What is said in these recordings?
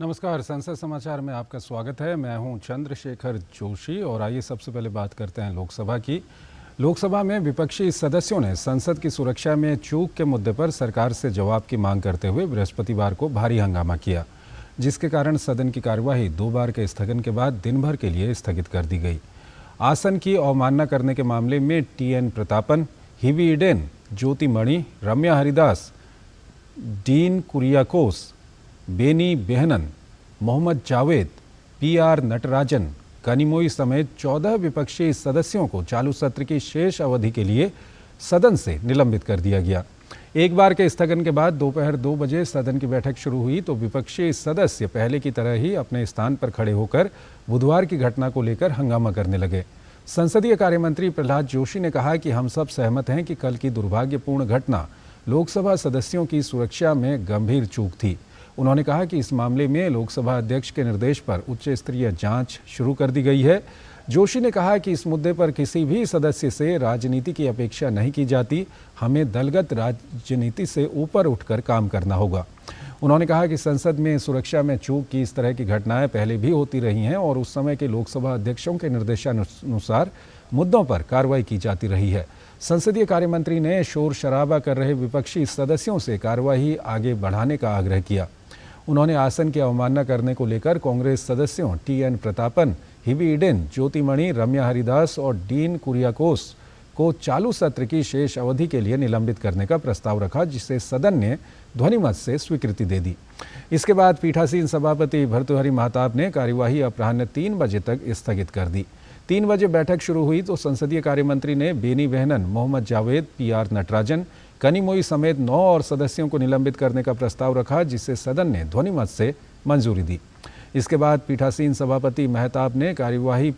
नमस्कार, संसद समाचार में आपका स्वागत है। मैं हूं चंद्रशेखर जोशी और आइए सबसे पहले बात करते हैं लोकसभा की। लोकसभा में विपक्षी सदस्यों ने संसद की सुरक्षा में चूक के मुद्दे पर सरकार से जवाब की मांग करते हुए बृहस्पतिवार को भारी हंगामा किया, जिसके कारण सदन की कार्यवाही 2 बार के स्थगन के बाद दिन भर के लिए स्थगित कर दी गई। आसन की अवमानना करने के मामले में टी.एन. प्रतापन, हिवी ईडेन, ज्योति मणि, रम्या हरिदास, डीन कुरियाकोस, बेनी बेहनन, मोहम्मद जावेद, पी.आर. नटराजन, कनिमोई समेत 14 विपक्षी सदस्यों को चालू सत्र की शेष अवधि के लिए सदन से निलंबित कर दिया गया। एक बार के स्थगन के बाद दोपहर 2 बजे सदन की बैठक शुरू हुई तो विपक्षी सदस्य पहले की तरह ही अपने स्थान पर खड़े होकर बुधवार की घटना को लेकर हंगामा करने लगे। संसदीय कार्य मंत्री प्रहलाद जोशी ने कहा कि हम सब सहमत हैं कि कल की दुर्भाग्यपूर्ण घटना लोकसभा सदस्यों की सुरक्षा में गंभीर चूक थी। उन्होंने कहा कि इस मामले में लोकसभा अध्यक्ष के निर्देश पर उच्च स्तरीय जांच शुरू कर दी गई है। जोशी ने कहा कि इस मुद्दे पर किसी भी सदस्य से राजनीति की अपेक्षा नहीं की जाती, हमें दलगत राजनीति से ऊपर उठकर काम करना होगा। उन्होंने कहा कि संसद में सुरक्षा में चूक की इस तरह की घटनाएं पहले भी होती रही हैं और उस समय के लोकसभा अध्यक्षों के निर्देशानुसार मुद्दों पर कार्रवाई की जाती रही है। संसदीय कार्य मंत्री ने शोर शराबा कर रहे विपक्षी सदस्यों से कार्यवाही आगे बढ़ाने का आग्रह किया। उन्होंने आसन की अवमानना करने को लेकर कांग्रेस सदस्यों टी.एन. प्रतापन, हिवी ईडेन, ज्योति मणि, रम्या हरिदास और डीन कुरियाकोस को चालू सत्र की शेष अवधि के लिए निलंबित करने का प्रस्ताव रखा, जिसे सदन ने ध्वनिमत से स्वीकृति दे दी। इसके बाद पीठासीन सभापति भर्तृहरि महताब ने कार्यवाही अपराह्न 3 बजे तक स्थगित कर दी। 3 बजे बैठक शुरू हुई तो संसदीय कार्य मंत्री ने बेनी बेहनन, मोहम्मद जावेद, पी.आर. नटराजन, कनिमोई समेत 9 और सदस्यों को निलंबित करने का प्रस्ताव रखा, जिसे सदन ने ध्वनिमत से मंजूरी दी। इसके बाद पीठासीन सभापति महताब ने कार्यवाही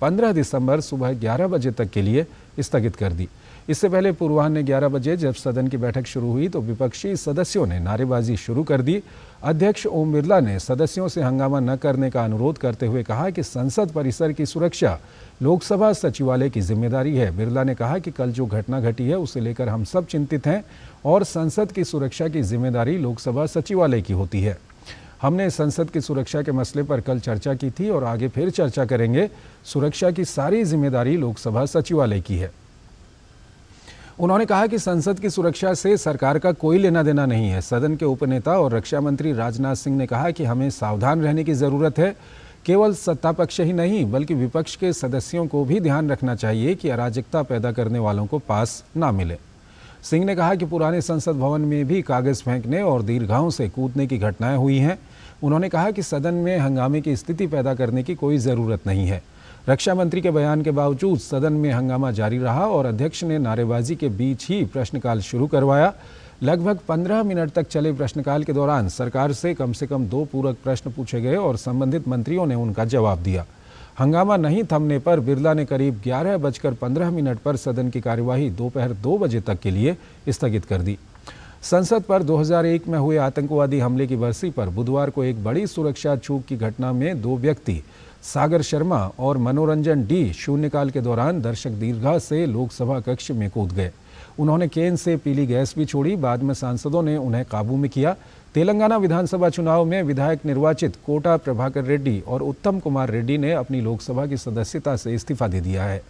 15 दिसंबर सुबह 11 बजे तक के लिए स्थगित कर दी। इससे पहले पूर्वाह्न 11 बजे जब सदन की बैठक शुरू हुई तो विपक्षी सदस्यों ने नारेबाजी शुरू कर दी। अध्यक्ष ओम बिरला ने सदस्यों से हंगामा न करने का अनुरोध करते हुए कहा कि संसद परिसर की सुरक्षा लोकसभा सचिवालय की जिम्मेदारी है। बिरला ने कहा कि कल जो घटना घटी है उसे लेकर हम सब चिंतित हैं और संसद की सुरक्षा की जिम्मेदारी लोकसभा सचिवालय की होती है। हमने संसद की सुरक्षा के मसले पर कल चर्चा की थी और आगे फिर चर्चा करेंगे। सुरक्षा की सारी जिम्मेदारी लोकसभा सचिवालय की है। उन्होंने कहा कि संसद की सुरक्षा से सरकार का कोई लेना देना नहीं है। सदन के उपनेता और रक्षा मंत्री राजनाथ सिंह ने कहा कि हमें सावधान रहने की जरूरत है। केवल सत्ता पक्ष ही नहीं बल्कि विपक्ष के सदस्यों को भी ध्यान रखना चाहिए कि अराजकता पैदा करने वालों को पास ना मिले। सिंह ने कहा कि पुराने संसद भवन में भी कागज फेंकने और दीर्घाओं से कूदने की घटनाएं हुई हैं। उन्होंने कहा कि सदन में हंगामे की स्थिति पैदा करने की कोई ज़रूरत नहीं है। रक्षा मंत्री के बयान के बावजूद सदन में हंगामा जारी रहा और अध्यक्ष ने नारेबाजी के बीच ही प्रश्नकाल शुरू करवाया। लगभग 15 मिनट तक चले प्रश्नकाल के दौरान सरकार से कम 2 पूरक प्रश्न पूछे गए और संबंधित मंत्रियों ने उनका जवाब दिया। हंगामा नहीं थमने पर बिरला ने करीब 11:15 पर सदन की कार्यवाही दोपहर 2 बजे तक के लिए स्थगित कर दी। संसद पर 2001 में हुए आतंकवादी हमले की बरसी पर बुधवार को एक बड़ी सुरक्षा चूक की घटना में 2 व्यक्ति सागर शर्मा और मनोरंजन डी शून्यकाल के दौरान दर्शक दीर्घा से लोकसभा कक्ष में कूद गए। उन्होंने केन से पीली गैस भी छोड़ी। बाद में सांसदों ने उन्हें काबू में किया। तेलंगाना विधानसभा चुनाव में विधायक निर्वाचित कोटा प्रभाकर रेड्डी और उत्तम कुमार रेड्डी ने अपनी लोकसभा की सदस्यता से इस्तीफा दे दिया है।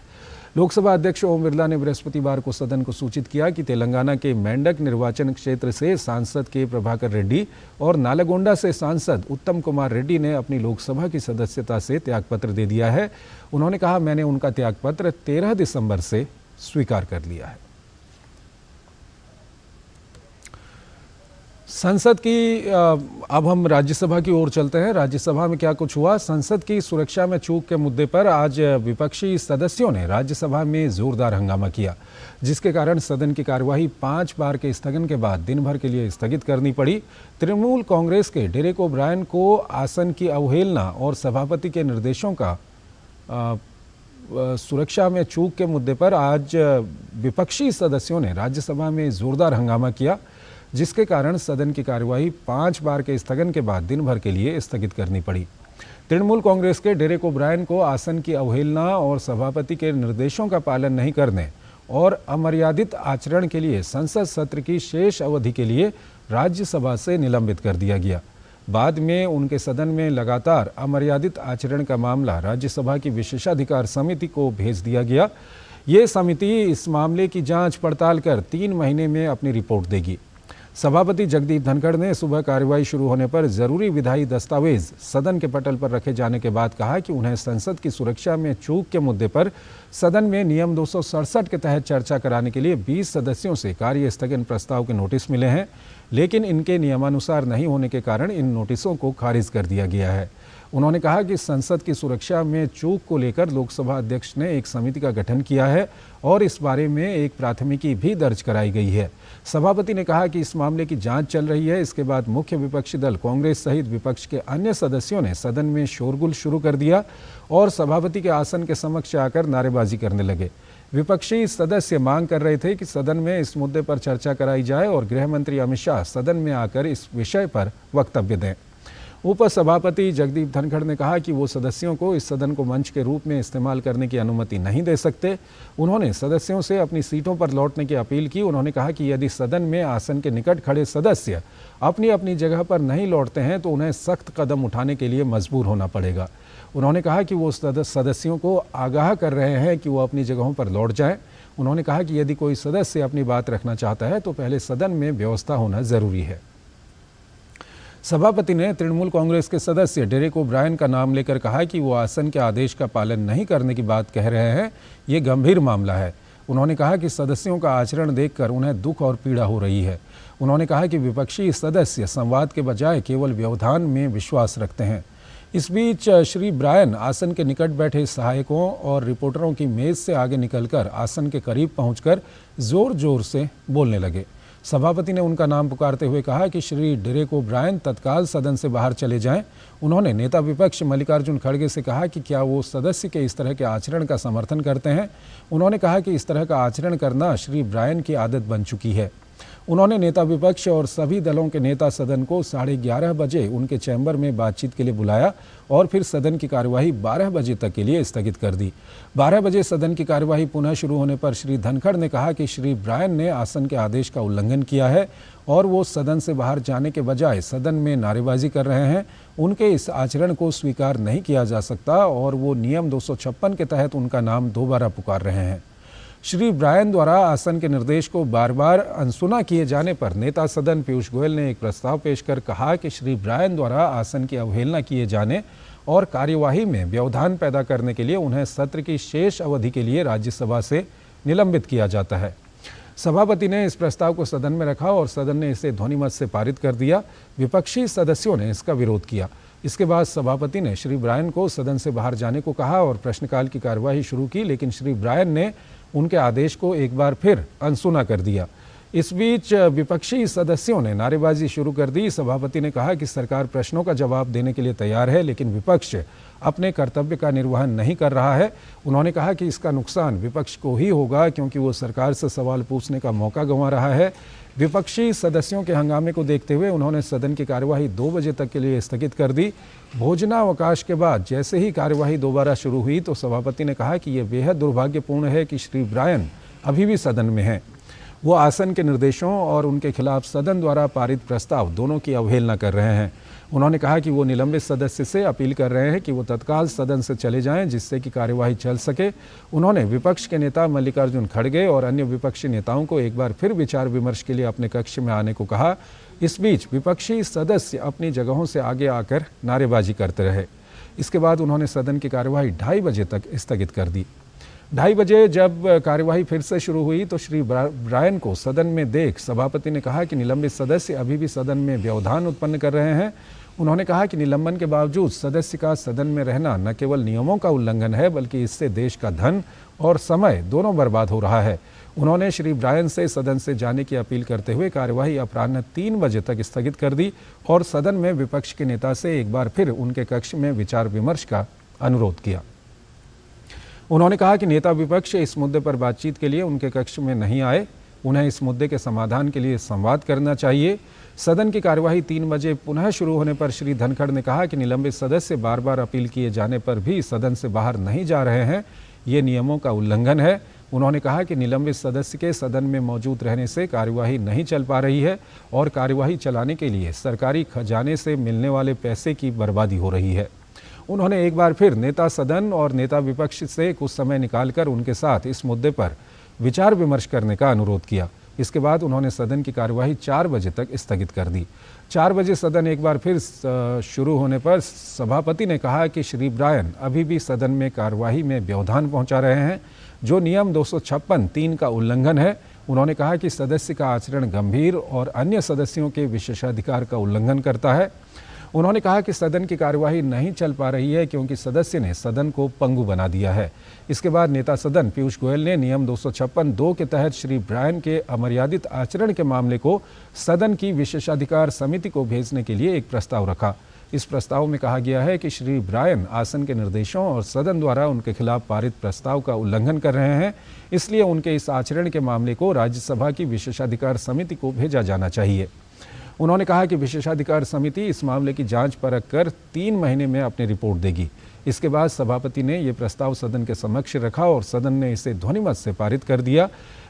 लोकसभा अध्यक्ष ओम बिरला ने बृहस्पतिवार को सदन को सूचित किया कि तेलंगाना के मेंढक निर्वाचन क्षेत्र से सांसद के प्रभाकर रेड्डी और नालगोंडा से सांसद उत्तम कुमार रेड्डी ने अपनी लोकसभा की सदस्यता से त्यागपत्र दे दिया है। उन्होंने कहा, मैंने उनका त्यागपत्र 13 दिसंबर से स्वीकार कर लिया है। संसद की अब हम राज्यसभा की ओर चलते हैं। राज्यसभा में क्या कुछ हुआ। संसद की सुरक्षा में चूक के मुद्दे पर आज विपक्षी सदस्यों ने राज्यसभा में जोरदार हंगामा किया, जिसके कारण सदन की कार्यवाही 5 बार के स्थगन के बाद दिन भर के लिए स्थगित करनी पड़ी। तृणमूल कांग्रेस के डेरेक ओब्रायन को आसन की अवहेलना और सभापति के निर्देशों का सुरक्षा में चूक के मुद्दे पर आज विपक्षी सदस्यों ने राज्यसभा में जोरदार हंगामा किया, जिसके कारण सदन की कार्यवाही 5 बार के स्थगन के बाद दिन भर के लिए स्थगित करनी पड़ी। तृणमूल कांग्रेस के डेरेक ओब्रायन को आसन की अवहेलना और सभापति के निर्देशों का पालन नहीं करने और अमर्यादित आचरण के लिए संसद सत्र की शेष अवधि के लिए राज्यसभा से निलंबित कर दिया गया। बाद में उनके सदन में लगातार अमर्यादित आचरण का मामला राज्यसभा की विशेषाधिकार समिति को भेज दिया गया। ये समिति इस मामले की जांच पड़ताल कर 3 महीने में अपनी रिपोर्ट देगी। सभापति जगदीप धनखड़ ने सुबह कार्यवाही शुरू होने पर जरूरी विधायी दस्तावेज सदन के पटल पर रखे जाने के बाद कहा कि उन्हें संसद की सुरक्षा में चूक के मुद्दे पर सदन में नियम 267 के तहत चर्चा कराने के लिए 20 सदस्यों से कार्य स्थगन प्रस्ताव के नोटिस मिले हैं, लेकिन इनके नियमानुसार नहीं होने के कारण इन नोटिसों को खारिज कर दिया गया है। उन्होंने कहा कि संसद की सुरक्षा में चूक को लेकर लोकसभा अध्यक्ष ने एक समिति का गठन किया है और इस बारे में एक प्राथमिकी भी दर्ज कराई गई है। सभापति ने कहा कि इस मामले की जांच चल रही है। इसके बाद मुख्य विपक्षी दल कांग्रेस सहित विपक्ष के अन्य सदस्यों ने सदन में शोरगुल शुरू कर दिया और सभापति के आसन के समक्ष आकर नारेबाजी करने लगे। विपक्षी सदस्य मांग कर रहे थे कि सदन में इस मुद्दे पर चर्चा कराई जाए और गृह मंत्री अमित शाह सदन में आकर इस विषय पर वक्तव्य दें। उपसभापति जगदीप धनखड़ ने कहा कि वो सदस्यों को इस सदन को मंच के रूप में इस्तेमाल करने की अनुमति नहीं दे सकते। उन्होंने सदस्यों से अपनी सीटों पर लौटने की अपील की। उन्होंने कहा कि यदि सदन में आसन के निकट खड़े सदस्य अपनी अपनी जगह पर नहीं लौटते हैं तो उन्हें सख्त कदम उठाने के लिए मजबूर होना पड़ेगा। उन्होंने कहा कि वो सदस्यों को आगाह कर रहे हैं कि वो अपनी जगहों पर लौट जाएं। उन्होंने कहा कि यदि कोई सदस्य अपनी बात रखना चाहता है तो पहले सदन में व्यवस्था होना जरूरी है। सभापति ने तृणमूल कांग्रेस के सदस्य डेरेक ओब्रायन का नाम लेकर कहा कि वो आसन के आदेश का पालन नहीं करने की बात कह रहे हैं। ये गंभीर मामला है। उन्होंने कहा कि सदस्यों का आचरण देखकर उन्हें दुख और पीड़ा हो रही है। उन्होंने कहा कि विपक्षी सदस्य संवाद के बजाय केवल व्यवधान में विश्वास रखते हैं। इस बीच श्री ब्रायन आसन के निकट बैठे सहायकों और रिपोर्टरों की मेज से आगे निकलकर आसन के करीब पहुंचकर जोर जोर से बोलने लगे। सभापति ने उनका नाम पुकारते हुए कहा कि श्री डेरेक ओब्रायन तत्काल सदन से बाहर चले जाएं। उन्होंने नेता विपक्ष मल्लिकार्जुन खड़गे से कहा कि क्या वो सदस्य के इस तरह के आचरण का समर्थन करते हैं। उन्होंने कहा कि इस तरह का आचरण करना श्री ब्रायन की आदत बन चुकी है। उन्होंने नेता विपक्ष और सभी दलों के नेता सदन को 11:30 बजे उनके चैम्बर में बातचीत के लिए बुलाया और फिर सदन की कार्यवाही 12 बजे तक के लिए स्थगित कर दी। 12 बजे सदन की कार्यवाही पुनः शुरू होने पर श्री धनखड़ ने कहा कि श्री ब्रायन ने आसन के आदेश का उल्लंघन किया है और वो सदन से बाहर जाने के बजाय सदन में नारेबाजी कर रहे हैं। उनके इस आचरण को स्वीकार नहीं किया जा सकता और वो नियम 256 के तहत उनका नाम दोबारा पुकार रहे हैं। श्री ब्रायन द्वारा आसन के निर्देश को बार बार अनसुना किए जाने पर नेता सदन पीयूष गोयल ने एक प्रस्ताव पेश कर कहा कि श्री ब्रायन द्वारा आसन की अवहेलना किए जाने और कार्यवाही में व्यवधान पैदा करने के लिए उन्हें सत्र की शेष अवधि के लिए राज्यसभा से निलंबित किया जाता है। सभापति ने इस प्रस्ताव को सदन में रखा और सदन ने इसे ध्वनिमत से पारित कर दिया। विपक्षी सदस्यों ने इसका विरोध किया। इसके बाद सभापति ने श्री ब्रायन को सदन से बाहर जाने को कहा और प्रश्नकाल की कार्यवाही शुरू की, लेकिन श्री ब्रायन ने उनके आदेश को एक बार फिर अनसुना कर दिया। इस बीच विपक्षी सदस्यों ने नारेबाजी शुरू कर दी। सभापति ने कहा कि सरकार प्रश्नों का जवाब देने के लिए तैयार है, लेकिन विपक्ष अपने कर्तव्य का निर्वहन नहीं कर रहा है। उन्होंने कहा कि इसका नुकसान विपक्ष को ही होगा क्योंकि वो सरकार से सवाल पूछने का मौका गंवा रहा है। विपक्षी सदस्यों के हंगामे को देखते हुए उन्होंने सदन की कार्यवाही 2 बजे तक के लिए स्थगित कर दी। भोजनावकाश के बाद जैसे ही कार्यवाही दोबारा शुरू हुई तो सभापति ने कहा कि यह बेहद दुर्भाग्यपूर्ण है कि श्री ब्रायन अभी भी सदन में हैं। वो आसन के निर्देशों और उनके खिलाफ सदन द्वारा पारित प्रस्ताव दोनों की अवहेलना कर रहे हैं। उन्होंने कहा कि वो निलंबित सदस्य से अपील कर रहे हैं कि वो तत्काल सदन से चले जाएं जिससे कि कार्यवाही चल सके। उन्होंने विपक्ष के नेता मल्लिकार्जुन खड़गे और अन्य विपक्षी नेताओं को एक बार फिर विचार विमर्श के लिए अपने कक्ष में आने को कहा। इस बीच विपक्षी सदस्य अपनी जगहों से आगे आकर नारेबाजी करते रहे। इसके बाद उन्होंने सदन की कार्यवाही 2:30 बजे तक स्थगित कर दी। 2:30 बजे जब कार्यवाही फिर से शुरू हुई तो श्री ब्रायन को सदन में देख सभापति ने कहा कि निलंबित सदस्य अभी भी सदन में व्यवधान उत्पन्न कर रहे हैं। उन्होंने कहा कि निलंबन के बावजूद सदस्य का सदन में रहना न केवल नियमों का उल्लंघन है बल्कि इससे देश का धन और समय दोनों बर्बाद हो रहा है। उन्होंने श्री ब्रायन से सदन से जाने की अपील करते हुए कार्यवाही अपराह्न 3 बजे तक स्थगित कर दी और सदन में विपक्ष के नेता से एक बार फिर उनके कक्ष में विचार विमर्श का अनुरोध किया। उन्होंने कहा कि नेता विपक्ष इस मुद्दे पर बातचीत के लिए उनके कक्ष में नहीं आए। उन्हें इस मुद्दे के समाधान के लिए संवाद करना चाहिए। सदन की कार्यवाही 3 बजे पुनः शुरू होने पर श्री धनखड़ ने कहा कि निलंबित सदस्य बार बार अपील किए जाने पर भी सदन से बाहर नहीं जा रहे हैं। ये नियमों का उल्लंघन है। उन्होंने कहा कि निलंबित सदस्य के सदन में मौजूद रहने से कार्यवाही नहीं चल पा रही है और कार्यवाही चलाने के लिए सरकारी खजाने से मिलने वाले पैसे की बर्बादी हो रही है। उन्होंने एक बार फिर नेता सदन और नेता विपक्ष से कुछ समय निकालकर उनके साथ इस मुद्दे पर विचार विमर्श करने का अनुरोध किया। इसके बाद उन्होंने सदन की कार्यवाही 4 बजे तक स्थगित कर दी। 4 बजे सदन एक बार फिर शुरू होने पर सभापति ने कहा कि श्री ब्रायन अभी भी सदन में कार्यवाही में व्यवधान पहुंचा रहे हैं, जो नियम 256(3) का उल्लंघन है। उन्होंने कहा कि सदस्य का आचरण गंभीर और अन्य सदस्यों के विशेषाधिकार का उल्लंघन करता है। उन्होंने कहा कि सदन की कार्यवाही नहीं चल पा रही है क्योंकि सदस्य ने सदन को पंगु बना दिया है। इसके बाद नेता सदन पीयूष गोयल ने नियम 256(2) के तहत श्री ब्रायन के अमर्यादित आचरण के मामले को सदन की विशेषाधिकार समिति को भेजने के लिए एक प्रस्ताव रखा। इस प्रस्ताव में कहा गया है कि श्री ब्रायन आसन के निर्देशों और सदन द्वारा उनके खिलाफ पारित प्रस्ताव का उल्लंघन कर रहे हैं, इसलिए उनके इस आचरण के मामले को राज्यसभा की विशेषाधिकार समिति को भेजा जाना चाहिए। उन्होंने कहा कि विशेषाधिकार समिति इस मामले की जांच परख कर 3 महीने में अपनी रिपोर्ट देगी। इसके बाद सभापति ने ये प्रस्ताव सदन के समक्ष रखा और सदन ने इसे ध्वनिमत से पारित कर दिया।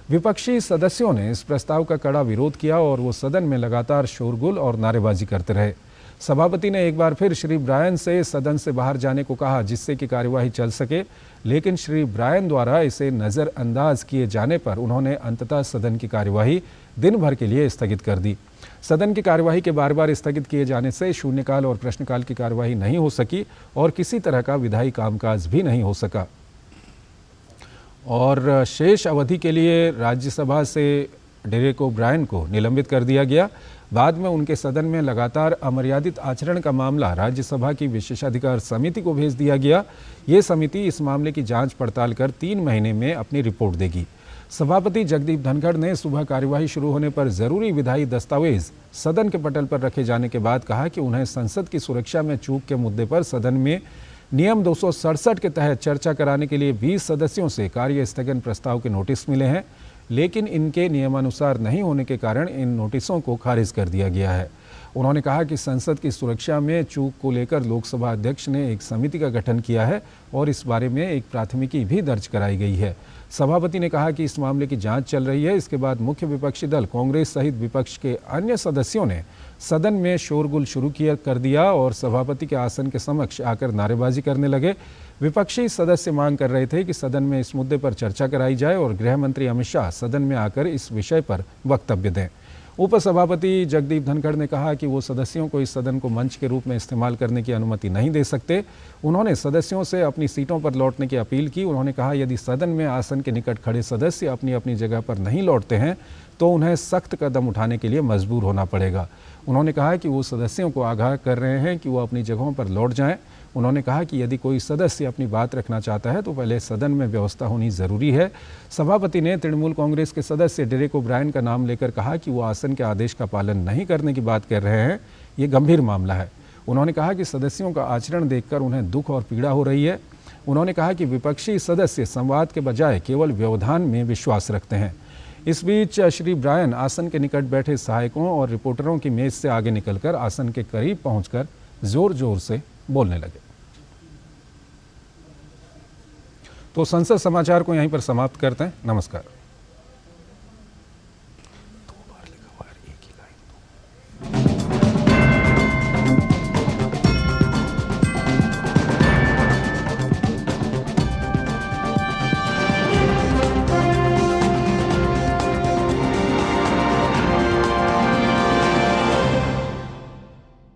विपक्षी सदस्यों ने इस प्रस्ताव का कड़ा विरोध किया और वो सदन में लगातार शोरगुल और नारेबाजी करते रहे। सभापति ने एक बार फिर श्री ब्रायन से सदन से बाहर जाने को कहा, जिससे कि कार्यवाही चल सके, लेकिन श्री ब्रायन द्वारा इसे नज़रअंदाज किए जाने पर उन्होंने अंततः सदन की कार्यवाही दिन भर के लिए स्थगित कर दी। सदन की कार्यवाही के बार बार स्थगित किए जाने से शून्यकाल और प्रश्नकाल की कार्यवाही नहीं हो सकी और किसी तरह का विधायी कामकाज भी नहीं हो सका और शेष अवधि के लिए राज्यसभा से डेरेक ओब्रायन को निलंबित कर दिया गया। बाद में उनके सदन में लगातार अमर्यादित आचरण का मामला राज्यसभा की विशेषाधिकार समिति को भेज दिया गया। ये समिति इस मामले की जांच पड़ताल कर 3 महीने में अपनी रिपोर्ट देगी। सभापति जगदीप धनखड़ ने सुबह कार्यवाही शुरू होने पर जरूरी विधायी दस्तावेज सदन के पटल पर रखे जाने के बाद कहा कि उन्हें संसद की सुरक्षा में चूक के मुद्दे पर सदन में नियम 267 के तहत चर्चा कराने के लिए 20 सदस्यों से कार्य स्थगन प्रस्ताव के नोटिस मिले हैं, लेकिन इनके नियमानुसार नहीं होने के कारण इन नोटिसों को खारिज कर दिया गया है। उन्होंने कहा कि संसद की सुरक्षा में चूक को लेकर लोकसभा अध्यक्ष ने एक समिति का गठन किया है और इस बारे में एक प्राथमिकी भी दर्ज कराई गई है। सभापति ने कहा कि इस मामले की जांच चल रही है। इसके बाद मुख्य विपक्षी दल कांग्रेस सहित विपक्ष के अन्य सदस्यों ने सदन में शोरगुल शुरू कर दिया और सभापति के आसन के समक्ष आकर नारेबाजी करने लगे। विपक्षी सदस्य मांग कर रहे थे कि सदन में इस मुद्दे पर चर्चा कराई जाए और गृह मंत्री अमित शाह सदन में आकर इस विषय पर वक्तव्य दें। उपसभापति जगदीप धनखड़ ने कहा कि वो सदस्यों को इस सदन को मंच के रूप में इस्तेमाल करने की अनुमति नहीं दे सकते। उन्होंने सदस्यों से अपनी सीटों पर लौटने की अपील की। उन्होंने कहा यदि सदन में आसन के निकट खड़े सदस्य अपनी अपनी जगह पर नहीं लौटते हैं तो उन्हें सख्त कदम उठाने के लिए मजबूर होना पड़ेगा। उन्होंने कहा कि वो सदस्यों को आगाह कर रहे हैं कि वो अपनी जगहों पर लौट जाएं। उन्होंने कहा कि यदि कोई सदस्य अपनी बात रखना चाहता है तो पहले सदन में व्यवस्था होनी जरूरी है। सभापति ने तृणमूल कांग्रेस के सदस्य डेरेक ओब्रायन का नाम लेकर कहा कि वो आसन के आदेश का पालन नहीं करने की बात कर रहे हैं। ये गंभीर मामला है। उन्होंने कहा कि सदस्यों का आचरण देखकर उन्हें दुख और पीड़ा हो रही है। उन्होंने कहा कि विपक्षी सदस्य संवाद के बजाय केवल व्यवधान में विश्वास रखते हैं। इस बीच श्री ब्रायन आसन के निकट बैठे सहायकों और रिपोर्टरों की मेज से आगे निकलकर आसन के करीब पहुंचकर जोर जोर से बोलने लगे। तो संसद समाचार को यहीं पर समाप्त करते हैं। नमस्कार।